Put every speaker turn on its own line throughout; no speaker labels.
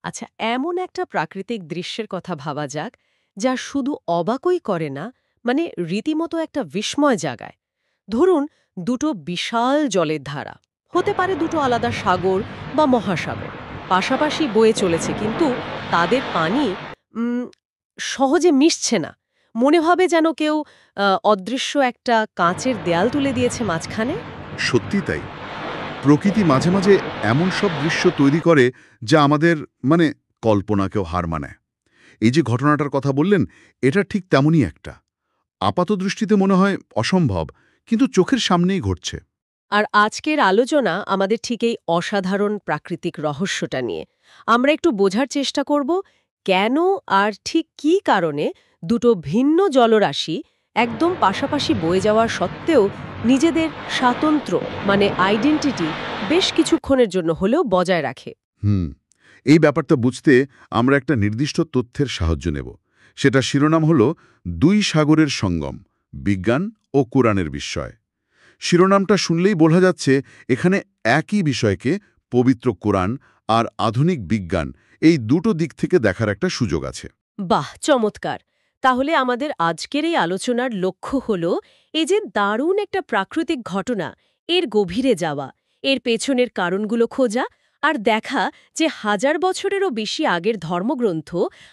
আচ্ছা, এমন একটা প্রাকৃতিক দৃশ্যের কথা ভাবা যাক, যা শুধু অবাকই করে না, মানে রীতিমতো একটা বিস্ময় জাগায়। ধরুন, দুটো বিশাল জলের ধারা। হতে পারে দুটো আলাদা সাগর বা মহাসাগর। পাশাপাশি বয়ে চলেছে, কিন্তু তাদের পানি উম, সহজে মিশছে না। মনে হবে যেন কেউ অদৃশ্য একটা কাঁচের দেয়াল তুলে দিয়েছে মাঝখানে।
সত্যি তাই। প্রকৃতি মাঝে মাঝে এমন সব দৃশ্য তৈরি করে যা আমাদের মানে কল্পনাকেও হার মানায়। এই যে ঘটনাটার কথা বললেন, এটা ঠিক তেমনই একটা। আপাতদৃষ্টিতে মনে হয় অসম্ভব, কিন্তু চোখের সামনেই ঘটছে।
আর আজকের আলোচনা আমাদের ঠিক এই অসাধারণ প্রাকৃতিক রহস্যটা নিয়ে। আমরা একটু বোঝার চেষ্টা করব কেন আর ঠিক কী কারণে দুটো ভিন্ন জলরাশি একদম পাশাপাশি বয়ে যাওয়ার সত্ত্বেও নিজেদের স্বাতন্ত্র্য মানে আইডেন্টিটি বেশ কিছুক্ষণের জন্য হলেও বজায় রাখে।
হুম এই ব্যাপারটা বুঝতে আমরা একটা নির্দিষ্ট তথ্যের সাহায্য নেব। সেটা শিরোনাম হল দুই সাগরের সঙ্গম, বিজ্ঞান ও কোরআনের বিস্ময়। শিরোনামটা শুনলেই বোঝা যাচ্ছে এখানে একই বিষয়কে পবিত্র কোরআন আর আধুনিক বিজ্ঞান এই দুটো দিক থেকে দেখার একটা সুযোগ আছে।
বাহ, চমৎকার! তাহলে আমাদের আজকের এই আলোচনার লক্ষ্য হল এই যে দারুণ একটা প্রাকৃতিক ঘটনা, এর গভীরে যাওয়া, এর পেছনের কারণগুলো খোঁজা আর দেখা যে হাজার বছরেরও বেশি আগের ধর্মগ্রন্থ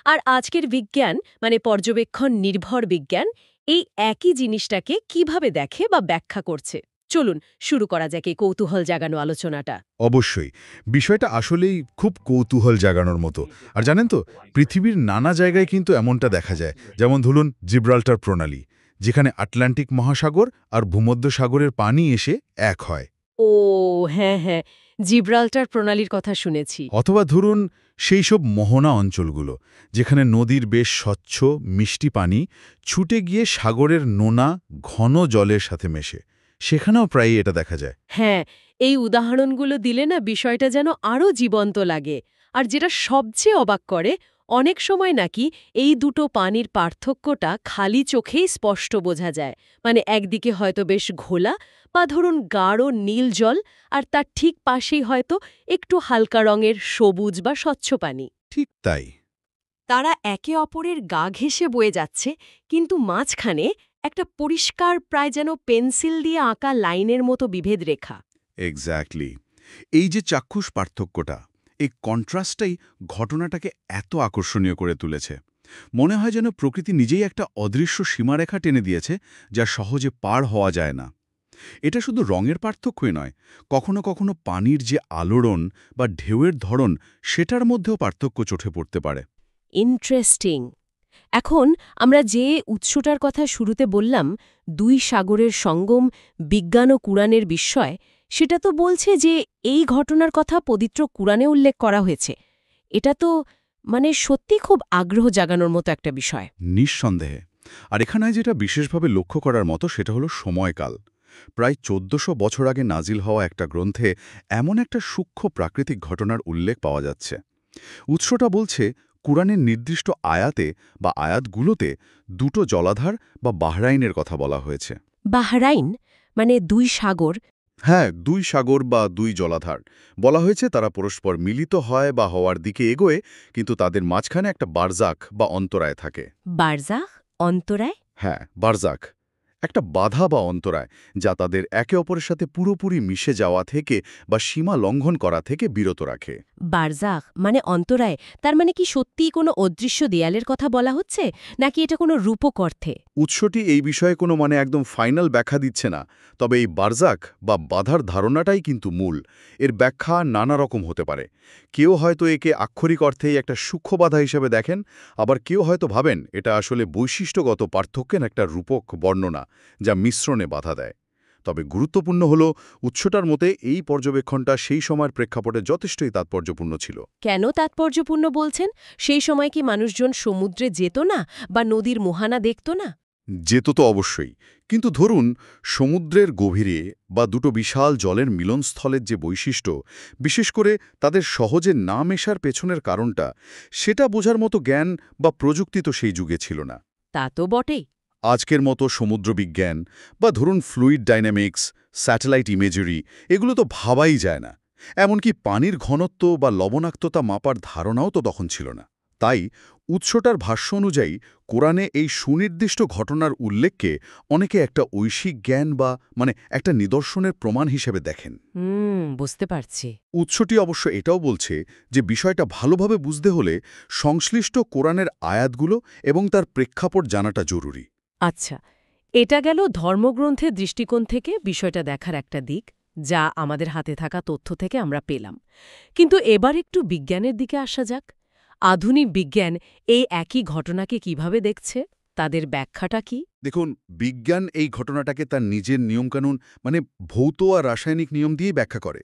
আর আজকের বিজ্ঞান মানে পর্যবেক্ষণ নির্ভর বিজ্ঞান এই একই জিনিসটাকে কিভাবে দেখে বা ব্যাখ্যা করছে। চলুন শুরু করা যাক এই কৌতূহল জাগানো আলোচনাটা।
অবশ্যই। বিষয়টা আসলেই খুব কৌতূহল জাগানোর মতো। আর জানেন তো, পৃথিবীর নানা জায়গায় কিন্তু এমনটা দেখা যায়। যেমন ধরুন জিব্রাল্টার প্রণালী, যেখানে আটলান্টিক মহাসাগর আর ভূমধ্যসাগরের পানি এসে এক হয়।
ও হ্যাঁ, হ্যাঁ, জিব্রাল্টার প্রণালীর কথা শুনেছি।
অথবা ধরুন সেই সব মোহনা অঞ্চলগুলো, যেখানে নদীর বেশ স্বচ্ছ মিষ্টি পানি ছুটে গিয়ে সাগরের নোনা ঘন জলের সাথে মেশে, সেখানেও প্রায়ই এটা দেখা যায়।
হ্যাঁ, এই উদাহরণগুলো দিলে না বিষয়টা যেন আরও জীবন্ত লাগে। আর যেটা সবচেয়ে অবাক করে, অনেক সময় নাকি এই দুটো পানির পার্থক্যটা খালি চোখেই স্পষ্ট বোঝা যায়। মানে একদিকে হয়তো বেশ ঘোলা বা ধরুন গাঢ় নীল জল, আর তার ঠিক পাশেই হয়তো একটু হালকা রঙের সবুজ বা স্বচ্ছ পানি।
ঠিক তাই।
তারা একে অপরের গা ঘেঁষে বয়ে যাচ্ছে, কিন্তু মাঝখানে একটা পরিষ্কার প্রায় যেন পেন্সিল দিয়ে আঁকা লাইনের মতো বিভেদ রেখা।
এক্স্যাক্টলি। এই যে চাক্ষুষ পার্থক্যটা, এই কন্ট্রাস্টটাই ঘটনাটাকে এত আকর্ষণীয় করে তুলেছে। মনে হয় যেন প্রকৃতি নিজেই একটা অদৃশ্য সীমারেখা টেনে দিয়েছে, যা সহজে পার হওয়া যায় না। এটা শুধু রঙের পার্থক্যই নয়, কখনো কখনো পানির যে আলোড়ন বা ঢেউয়ের ধরন, সেটার মধ্যেও পার্থক্য চোখে পড়তে পারে।
ইন্টারেস্টিং। এখন আমরা যে উৎসটার কথা শুরুতে বললাম, দুই সাগরের সঙ্গম, বিজ্ঞান ও কুরআনের বিস্ময়, সেটা তো বলছে যে এই ঘটনার কথা পবিত্র কুরআনে উল্লেখ করা হয়েছে। এটা তো মানে সত্যি খুব আগ্রহ জাগানোর মতো একটা বিষয়।
নিঃসন্দেহে। আর এখানে যেটা বিশেষভাবে লক্ষ্য করার মতো সেটা হলো সময়কাল। প্রায় ১৪০০ বছর আগে নাজিল হওয়া একটা গ্রন্থে এমন একটা সূক্ষ্ম প্রাকৃতিক ঘটনার উল্লেখ পাওয়া যাচ্ছে। উৎসটা বলছে কুরআনের নির্দিষ্ট আয়াতে বা আয়াতগুলোতে দুটো জলাধার বা বাহরাইনের কথা বলা হয়েছে।
বাহরাইন মানে দুই সাগর।
হ্যাঁ, দুই সাগর বা দুই জলাধার বলা হয়েছে। তারা পরস্পর মিলিত হয় বা হওয়ার দিকে এগোয়, কিন্তু তাদের মাঝখানে একটা বারজাক বা অন্তরায় থাকে।
বারজাখ, অন্তরায়।
হ্যাঁ, বারজাক একটা বাধা বা অন্তরায়, যা তাদের একে অপরের সাথে পুরোপুরি মিশে যাওয়া থেকে বা সীমা লঙ্ঘন করা থেকে বিরত রাখে।
বারজাখ মানে অন্তরায়, তার মানে কি সত্যিই কোনো অদৃশ্য দেয়ালের কথা বলা হচ্ছে, নাকি এটা কোনো রূপক অর্থে?
উৎসটি এই বিষয়ে কোনো একদম ফাইনাল ব্যাখ্যা দিচ্ছে না, তবে এই বারজাক বা বাধার ধারণাটাই কিন্তু মূল। এর ব্যাখ্যা নানা রকম হতে পারে। কেউ হয়তো একে আক্ষরিক অর্থেই একটা সূক্ষ্ম বাধা হিসেবে দেখেন, আবার কেউ হয়তো ভাবেন এটা আসলে বৈশিষ্ট্যগত পার্থক্যের একটা রূপক বর্ণনা, যা মিশ্রণে বাধা দেয়। তবে গুরুত্বপূর্ণ হল, উৎসটার মতে এই পর্যবেক্ষণটা সেই সময়ের প্রেক্ষাপটে যথেষ্টই তাৎপর্যপূর্ণ ছিল।
কেন তাৎপর্যপূর্ণ বলছেন? সেই সময় কি মানুষজন সমুদ্রে যেত না বা নদীর মোহানা দেখত না?
যেত তো অবশ্যই, কিন্তু ধরুন সমুদ্রের গভীরে বা দুটো বিশাল জলের মিলনস্থলের যে বৈশিষ্ট্য, বিশেষ করে তাদের সহজে না মেশার পেছনের কারণটা, সেটা বোঝার মতো জ্ঞান বা প্রযুক্তি তো সেই যুগে ছিল না।
তা তো বটেই।
আজকের মতো সমুদ্রবিজ্ঞান বা ধরুন ফ্লুইড ডাইনামিক্স, স্যাটেলাইট ইমেজারি, এগুলো তো ভাবাই যায় না। এমনকি পানির ঘনত্ব বা লবণাক্ততা মাপার ধারণাও তো তখন ছিল না। তাই উৎসটার ভাষ্য অনুযায়ী কোরআনে এই সুনির্দিষ্ট ঘটনার উল্লেখকে অনেকে একটা ঐশিক জ্ঞান বা একটা নিদর্শনের প্রমাণ হিসেবে দেখেন।
বুঝতে পারছি।
উৎসটি অবশ্য এটাও বলছে যে বিষয়টা ভালোভাবে বুঝতে হলে সংশ্লিষ্ট কোরআনের আয়াতগুলো এবং তার প্রেক্ষাপট জানাটা জরুরি।
আচ্ছা, এটা গেল ধর্মগ্রন্থের দৃষ্টিকোণ থেকে বিষয়টা দেখার একটা দিক, যা আমাদের হাতে থাকা তথ্য থেকে আমরা পেলাম। কিন্তু এবার একটু বিজ্ঞানের দিকে আসা যাক। আধুনিক বিজ্ঞান এই একই ঘটনাকে কিভাবে দেখছে? তাদের ব্যাখ্যাটা কি?
দেখুন, বিজ্ঞান এই ঘটনাটাকে তার নিজের নিয়মকানুন ভৌত আর রাসায়নিক নিয়ম দিয়েই ব্যাখ্যা করে।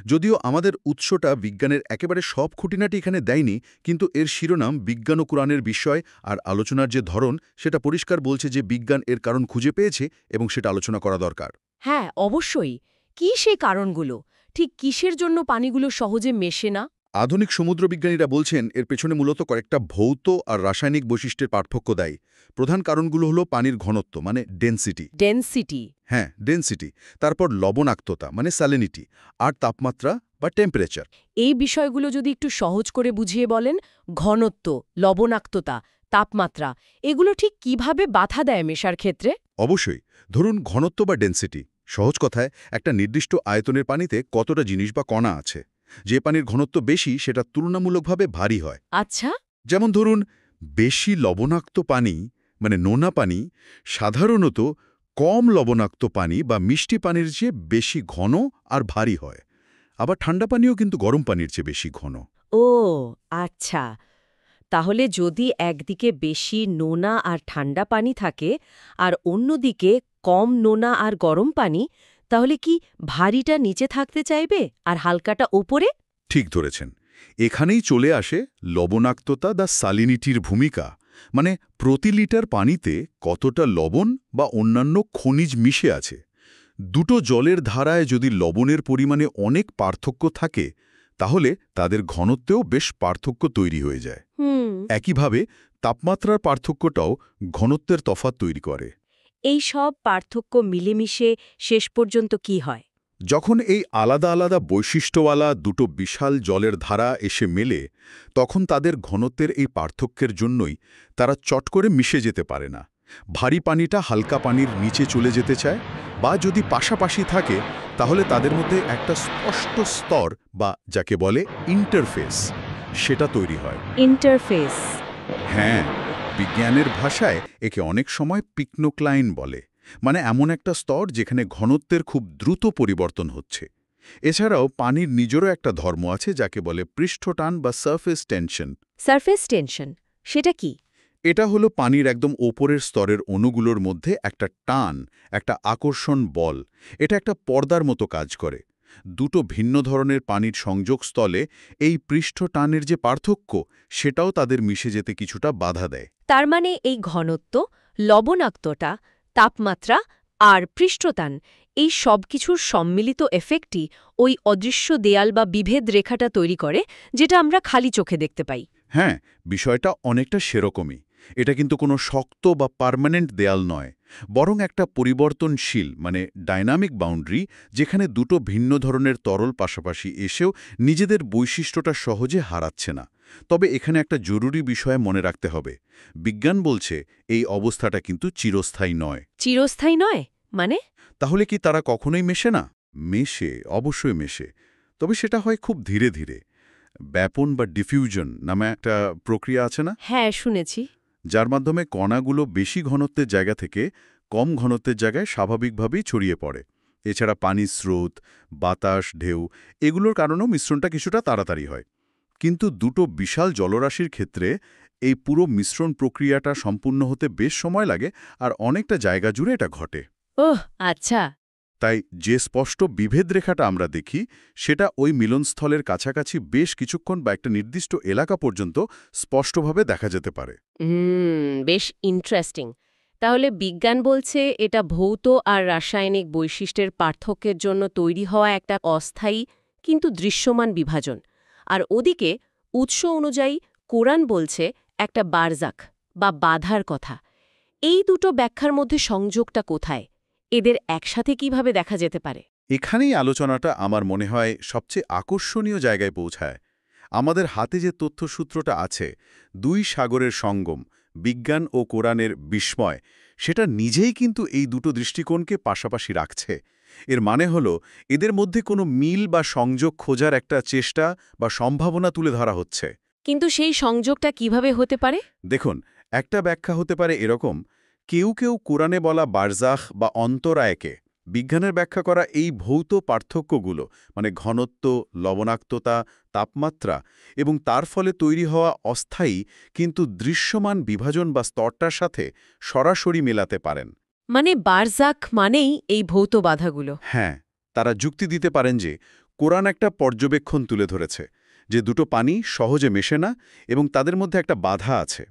যদিও আমাদের উৎসটা বিজ্ঞানের একেবারে সব খুঁটিনাটি এখানে দেয়নি, কিন্তু এর শিরোনাম বিজ্ঞান ও কোরআনের বিষয় আর আলোচনার যে ধরন সেটা পরিষ্কার বলছে যে বিজ্ঞান এর কারণ খুঁজে পেয়েছে এবং সেটা আলোচনা করা দরকার।
হ্যাঁ, অবশ্যই। কি সেই কারণগুলো? ঠিক কিসের জন্য পানিগুলো সহজে মেশে না?
আধুনিক সমুদ্রবিজ্ঞানীরা বলছেন এর পেছনে মূলত কয়েকটা ভৌত আর রাসায়নিক বৈশিষ্ট্যের পার্থক্য দেয়। প্রধান কারণগুলো হলো পানির ঘনত্ব ডেনসিটি।
ডেনসিটি।
হ্যাঁ, ডেনসিটি। তারপর লবণাক্ততা স্যালিনিটি, আর তাপমাত্রা বা টেম্পারেচার।
এই বিষয়গুলো যদি একটু সহজ করে বুঝিয়ে বলেন, ঘনত্ব, লবণাক্ততা, তাপমাত্রা, এগুলো ঠিক কিভাবে বাধা দেয় মেশার ক্ষেত্রে?
অবশ্যই। ধরুন ঘনত্ব বা ডেনসিটি, সহজ কথায় একটা নির্দিষ্ট আয়তনের পানিতে কতটা জিনিস বা কণা আছে। যে পানির ঘনত্ব বেশি সেটা তুলনামূলকভাবে ভারী হয়।
আচ্ছা।
যেমন ধরুন, বেশি লবণাক্ত পানি নোনা পানি সাধারণত কম লবণাক্ত পানি বা মিষ্টি পানির চেয়ে বেশি ঘন আর ভারী হয়। আবার ঠান্ডা পানিও কিন্তু গরম পানির চেয়ে বেশি ঘন।
ও আচ্ছা, তাহলে যদি একদিকে বেশি নোনা আর ঠান্ডা পানি থাকে আর অন্যদিকে কম নোনা আর গরম পানি, তাহলে কি ভারীটা নিচে থাকতে চাইবে আর হালকাটা ওপরে?
ঠিক ধরেছেন। এখানেই চলে আসে লবণাক্ততা বা সালিনিটির ভূমিকা। প্রতি লিটার পানিতে কতটা লবণ বা অন্যান্য খনিজ মিশে আছে। দুটো জলের ধারায় যদি লবণের পরিমাণে অনেক পার্থক্য থাকে, তাহলে তাদের ঘনত্বেও বেশ পার্থক্য তৈরি হয়ে যায়। একইভাবে তাপমাত্রার পার্থক্যটাও ঘনত্বের তফাৎ তৈরি করে।
এই সব পার্থক্য মিলেমিশে শেষ পর্যন্ত কি হয়?
যখন এই আলাদা আলাদা বৈশিষ্ট্যওয়ালা দুটো বিশাল জলের ধারা এসে মেলে, তখন তাদের ঘনত্বের এই পার্থক্যের জন্যই তারা চট করে মিশে যেতে পারে না। ভারী পানিটা হালকা পানির নিচে চলে যেতে চায়, বা যদি পাশাপাশি থাকে তাহলে তাদের মধ্যে একটা স্পষ্ট স্তর বা যাকে বলে ইন্টারফেস, সেটা তৈরি হয়।
ইন্টারফেস।
হ্যাঁ, বিজ্ঞানের ভাষায় একে অনেক সময় পিকনোক্লাইন বলে। এমন একটা স্তর যেখানে ঘনত্বের খুব দ্রুত পরিবর্তন হচ্ছে। এছাড়াও পানির নিজেরও একটা ধর্ম আছে যাকে বলে পৃষ্ঠটান বা সারফেস টেনশন।
সারফেস টেনশন, সেটা কি?
এটা হলো পানির একদম ওপরের স্তরের অণুগুলোর মধ্যে একটা টান, একটা আকর্ষণ বল। এটা একটা পর্দার মতো কাজ করে। দুটো ভিন্ন ধরনের পানির সংযোগস্থলে এই পৃষ্ঠটানের যে পার্থক্য, সেটাও তাদের মিশে যেতে কিছুটা বাধা দেয়।
তার মানে এই ঘনত্ব, লবণাক্ততা, তাপমাত্রা আর পৃষ্ঠটান, এই সব কিছুর সম্মিলিত এফেক্টই ওই অদৃশ্য দেয়াল বা বিভেদ রেখাটা তৈরি করে, যেটা আমরা খালি চোখে দেখতে পাই।
হ্যাঁ, বিষয়টা অনেকটা সেরকমই। এটা কিন্তু কোনো শক্ত বা পার্মানেন্ট দেয়াল নয়, বরং একটা পরিবর্তনশীল ডাইনামিক বাউন্ডারি, যেখানে দুটো ভিন্ন ধরনের তরল পাশাপাশি এসেও নিজেদের বৈশিষ্ট্যটা সহজে হারাচ্ছে না। তবে এখানে একটা জরুরি বিষয় মনে রাখতে হবে। বিজ্ঞান বলছে এই অবস্থাটা কিন্তু চিরস্থায়ী নয়।
চিরস্থায়ী নয় মানে?
তাহলে কি তারা কখনোই মেশে না? মেশে, অবশ্যই মেশে। তবে সেটা হয় খুব ধীরে ধীরে। ব্যাপন বা ডিফিউশন নামে একটা প্রক্রিয়া আছে না?
হ্যাঁ, শুনেছি।
যার মাধ্যমে কণাগুলো বেশি ঘনত্বের জায়গা থেকে কম ঘনত্বের জায়গায় স্বাভাবিকভাবেই ছড়িয়ে পড়ে। এছাড়া পানির স্রোত, বাতাস, ঢেউ, এগুলোর কারণেও মিশ্রণটা কিছুটা তাড়াতাড়ি হয়। কিন্তু দুটো বিশাল জলরাশির ক্ষেত্রে এই পুরো মিশ্রণ প্রক্রিয়াটা সম্পূর্ণ হতে বেশ সময় লাগে, আর অনেকটা জায়গা জুড়ে এটা ঘটে।
ওহ আচ্ছা।
তাই যে স্পষ্ট বিভেদ রেখাটা আমরা দেখি, সেটা ওই মিলনস্থলের কাছাকাছি বেশ কিছুক্ষণ বা একটা নির্দিষ্ট এলাকা পর্যন্ত স্পষ্টভাবে দেখা যেতে পারে।
বেশ ইন্টারেস্টিং। তাহলে বিজ্ঞান বলছে এটা ভৌত আর রাসায়নিক বৈশিষ্ট্যের পার্থক্যের জন্য তৈরি হওয়া একটা অস্থায়ী কিন্তু দৃশ্যমান বিভাজন, আর ওদিকে উৎস অনুযায়ী কোরআন বলছে একটা বারজাক বা বাধার কথা। এই দুটো ব্যাখ্যার মধ্যে সংযোগটা কোথায়? এদের একসাথে কিভাবে দেখা যেতে পারে?
এখানেই আলোচনাটা আমার মনে হয় সবচেয়ে আকর্ষণীয় জায়গায় পৌঁছায়। আমাদের হাতে যে তথ্যসূত্রটা আছে, দুই সাগরের সঙ্গম, বিজ্ঞান ও কোরআনের বিস্ময়, সেটা নিজেই কিন্তু এই দুটো দৃষ্টিকোণকে পাশাপাশি রাখছে। এর মানে হলো এদের মধ্যে কোনো মিল বা সংযোগ খোঁজার একটা চেষ্টা বা সম্ভাবনা তুলে ধরা হচ্ছে।
কিন্তু সেই সংযোগটা কিভাবে হতে পারে?
দেখুন, একটা ব্যাখ্যা হতে পারে এরকম: কেউ কেউ কোরআনে বলা বারজাখ বা অন্তরায়কে বিজ্ঞানের ব্যাখ্যা করা এই ভৌত পার্থক্যগুলো, মানে ঘনত্ব, লবণাক্ততা, তাপমাত্রা এবং তার ফলে তৈরি হওয়া অস্থায়ী কিন্তু দৃশ্যমান বিভাজন বা স্তরটার সাথে সরাসরি মেলাতে পারেন।
মানে বারজাক মানেই এই ভৌত বাধাগুলো।
হ্যাঁ, তারা যুক্তি দিতে পারেন যে কোরআন একটা পর্যবেক্ষণ তুলে ধরেছে যে দুটো পানি সহজে মেশে না এবং তাদের মধ্যে একটা বাধা আছে।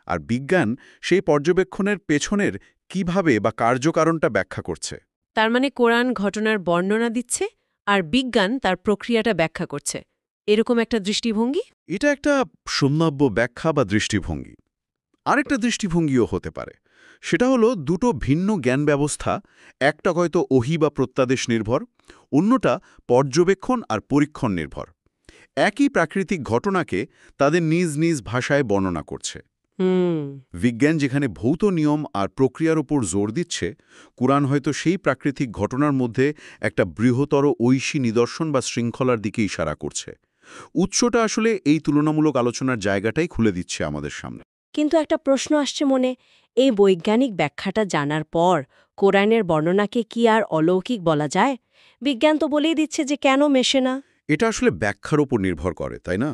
আর বিজ্ঞান সেই পর্যবেক্ষণের পেছনের কিভাবে বা কার্যকারণটা ব্যাখ্যা করছে।
তার মানে কোরআন ঘটনার বর্ণনা দিচ্ছে আর বিজ্ঞান তার প্রক্রিয়াটা ব্যাখ্যা করছে, এরকম একটা দৃষ্টিভঙ্গি।
এটা একটা সম্ভাব্য ব্যাখ্যা বা দৃষ্টিভঙ্গি। আরেকটা দৃষ্টিভঙ্গিও হতে পারে। সেটা হলো দুটো ভিন্ন জ্ঞান ব্যবস্থা, একটা হয়তো ওহী বা প্রত্যাদেশ নির্ভর, অন্যটা পর্যবেক্ষণ আর পরীক্ষণ নির্ভর। একই প্রাকৃতিক ঘটনাকে তাদের নিজ নিজ ভাষায় বর্ণনা করছে। বিজ্ঞান যেখানে ভৌত নিয়ম আর প্রক্রিয়ার উপর জোর দিচ্ছে, কুরআন হয়তো সেই প্রাকৃতিক ঘটনার মধ্যে একটা বৃহত্তর ঐশী নিদর্শন বা শৃঙ্খলার দিকে ইশারা করছে। উৎসটা আসলে এই তুলনামূলক আলোচনার জায়গাটাই খুলে দিচ্ছে আমাদের সামনে।
কিন্তু একটা প্রশ্ন আসছে মনে, এই বৈজ্ঞানিক ব্যাখ্যাটা জানার পর কোরআনের বর্ণনাকে কি আর অলৌকিক বলা যায়? বিজ্ঞান তো বলেই দিচ্ছে যে কেন মেশে না।
এটা আসলে ব্যাখ্যার উপর নির্ভর করে, তাই না?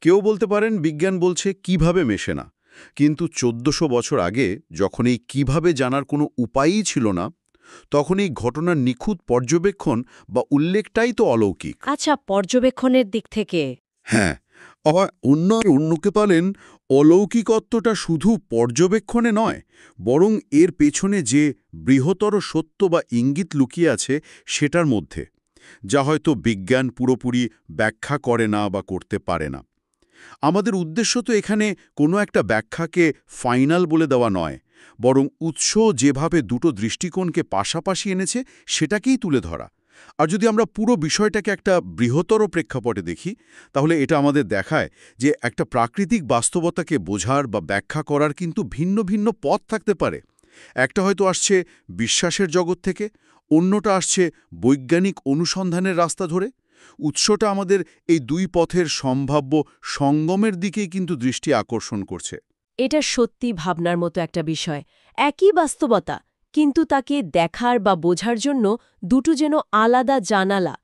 কেউ বলতে পারেন বিজ্ঞান বলছে কিভাবে মেশে না, কিন্তু ১৪০০ বছর আগে যখন এই কিভাবে জানার কোনো উপায়ই ছিল না, তখন এই ঘটনার নিখুঁত পর্যবেক্ষণ বা উল্লেখটাই তো অলৌকিক।
আচ্ছা, পর্যবেক্ষণের দিক থেকে।
হ্যাঁ, আবার অন্যকে পারেন অলৌকিকত্বটা শুধু পর্যবেক্ষণে নয়, বরং এর পেছনে যে বৃহত্তর সত্য বা ইঙ্গিত লুকিয়ে আছে সেটার মধ্যে, যা হয়তো বিজ্ঞান পুরোপুরি ব্যাখ্যা করে না বা করতে পারে না। আমাদের উদ্দেশ্য তো এখানে কোনো একটা ব্যাখ্যাকে ফাইনাল বলে দেওয়া নয়, বরং উৎস যেভাবে দুটো দৃষ্টিকোণকে পাশাপাশি এনেছে সেটাকেই তুলে ধরা। আর যদি আমরা পুরো বিষয়টাকে একটা বৃহত্তর প্রেক্ষাপটে দেখি, তাহলে এটা আমাদের দেখায় যে একটা প্রাকৃতিক বাস্তবতাকে বোঝার বা ব্যাখ্যা করার কিন্তু ভিন্ন ভিন্ন পথ থাকতে পারে। একটা হয়তো আসছে বিশ্বাসের জগৎ থেকে, অন্যটা আসছে বৈজ্ঞানিক অনুসন্ধানের রাস্তা ধরে। উৎসটা আমাদের এই দুই পথের সম্ভাব্য সঙ্গমের দিকেই কিন্তু দৃষ্টি আকর্ষণ করছে।
এটা সত্যি ভাবনার মতো একটা বিষয়। একই বাস্তবতা, কিন্তু তাকে দেখার বা বোঝার জন্য দুটো যেন আলাদা জানালা।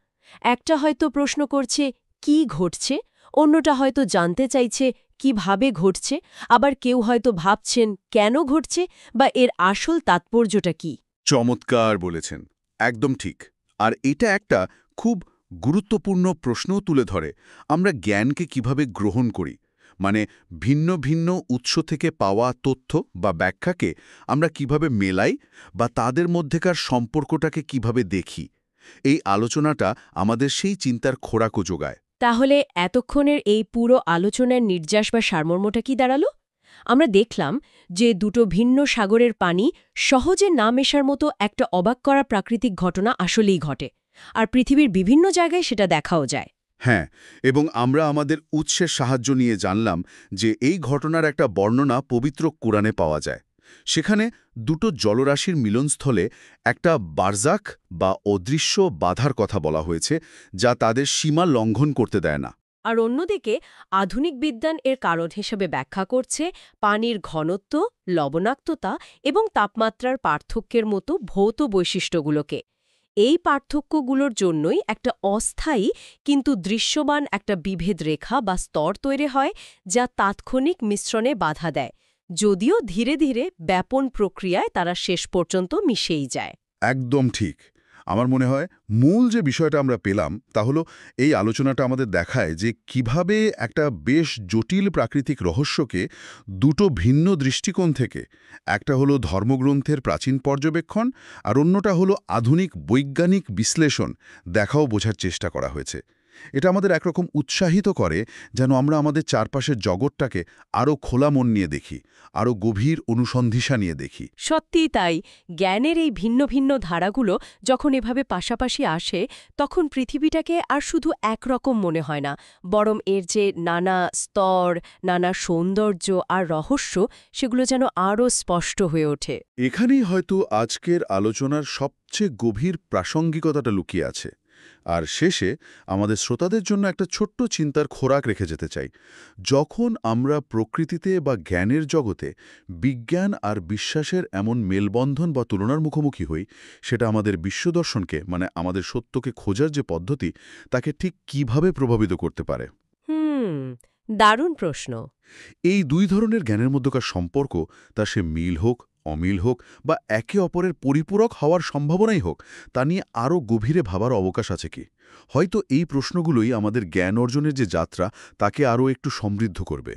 একটা হয়তো প্রশ্ন করছে কি ঘটছে, অন্যটা হয়তো জানতে চাইছে কিভাবে ঘটছে, আবার কেউ হয়তো ভাবছেন কেন ঘটছে বা এর আসল তাৎপর্যটা কি।
চমৎকার বলেছেন, একদম ঠিক। আর এটা একটা খুব গুরুত্বপূর্ণ প্রশ্নও তুলে ধরে, আমরা জ্ঞানকে কিভাবে গ্রহণ করি। মানে ভিন্ন ভিন্ন উৎস থেকে পাওয়া তথ্য বা ব্যাখ্যাকে আমরা কিভাবে মেলাই বা তাদের মধ্যেকার সম্পর্কটাকে কিভাবে দেখি। এই আলোচনাটা আমাদের সেই চিন্তার খোরাকও যোগায়।
তাহলে এতক্ষণের এই পুরো আলোচনার নির্যাস বা সারমর্মটা কি দাঁড়ালো? আমরা দেখলাম যে দুটো ভিন্ন সাগরের পানি সহজে না মেশার মতো একটা অবাক করা প্রাকৃতিক ঘটনা আসলেই ঘটে, আর পৃথিবীর বিভিন্ন জায়গায় সেটা দেখাও যায়।
হ্যাঁ, এবং আমরা আমাদের উৎসের সাহায্য নিয়ে জানলাম যে এই ঘটনার একটা বর্ণনা পবিত্র কোরআনে পাওয়া যায়। সেখানে দুটো জলরাশির মিলনস্থলে একটা বারজাখ বা অদৃশ্য বাধার কথা বলা হয়েছে, যা তাদের সীমা লঙ্ঘন করতে দেয় না।
আর অন্যদিকে আধুনিক বিজ্ঞান এর কারণ হিসেবে ব্যাখ্যা করছে পানির ঘনত্ব, লবণাক্ততা এবং তাপমাত্রার পার্থক্যের মতো ভৌত বৈশিষ্ট্যগুলোকে। এই পার্থক্যগুলোর জন্যই একটা অস্থায়ী কিন্তু দৃশ্যমান একটা বিভেদ রেখা বা স্তর তৈরি হয়, যা তাৎক্ষণিক মিশ্রণে বাধা দেয়, যদিও ধীরে ধীরে ব্যাপন প্রক্রিয়ায় তারা শেষ পর্যন্ত মিশেই যায়।
একদম ঠিক। আমার মনে হয় মূল যে বিষয়টা আমরা পেলাম তা হলো এই আলোচনাটা আমাদের দেখায় যে কিভাবে একটা বেশ জটিল প্রাকৃতিক রহস্যকে দুটো ভিন্ন দৃষ্টিকোণ থেকে, একটা হলো ধর্মগ্রন্থের প্রাচীন পর্যবেক্ষণ আর অন্যটা হলো আধুনিক বৈজ্ঞানিক বিশ্লেষণ, দেখাও বোঝার চেষ্টা করা হয়েছে। এটা আমাদের একরকম উৎসাহিত করে, যেন আমরা আমাদের চারপাশের জগৎটাকে আরও খোলা মন নিয়ে দেখি, আরও গভীর অনুসন্ধিষা নিয়ে দেখি।
সত্যিই তাই, জ্ঞানের এই ভিন্ন ভিন্ন ধারাগুলো যখন এভাবে পাশাপাশি আসে, তখন পৃথিবীটাকে আর শুধু একরকম মনে হয় না, বরং এর যে নানা স্তর, নানা সৌন্দর্য আর রহস্য, সেগুলো যেন আরও স্পষ্ট হয়ে ওঠে।
এখানেই হয়তো আজকের আলোচনার সবচেয়ে গভীর প্রাসঙ্গিকতাটা লুকিয়ে আছে। আর শেষে আমাদের শ্রোতাদের জন্য একটা ছোট্ট চিন্তার খোরাক রেখে যেতে চাই। যখন আমরা প্রকৃতিতে বা জ্ঞানের জগতে বিজ্ঞান আর বিশ্বাসের এমন মেলবন্ধন বা তুলনার মুখোমুখি হই, সেটা আমাদের বিশ্বদর্শনকে, মানে আমাদের সত্যকে খোঁজার যে পদ্ধতি, তাকে ঠিক কিভাবে প্রভাবিত করতে পারে?
দারুণ প্রশ্ন।
এই দুই ধরনের জ্ঞানের মধ্যকার সম্পর্ক, তা সে মিল হোক, অমিল হোক, বা একে অপরের পরিপূরক হওয়ার সম্ভাবনাই হোক, তা নিয়ে আরও গভীরে ভাবার অবকাশ আছে কি? হয়তো এই প্রশ্নগুলোই আমাদের জ্ঞান অর্জনের যে যাত্রা, তাকে আরও একটু সমৃদ্ধ করবে।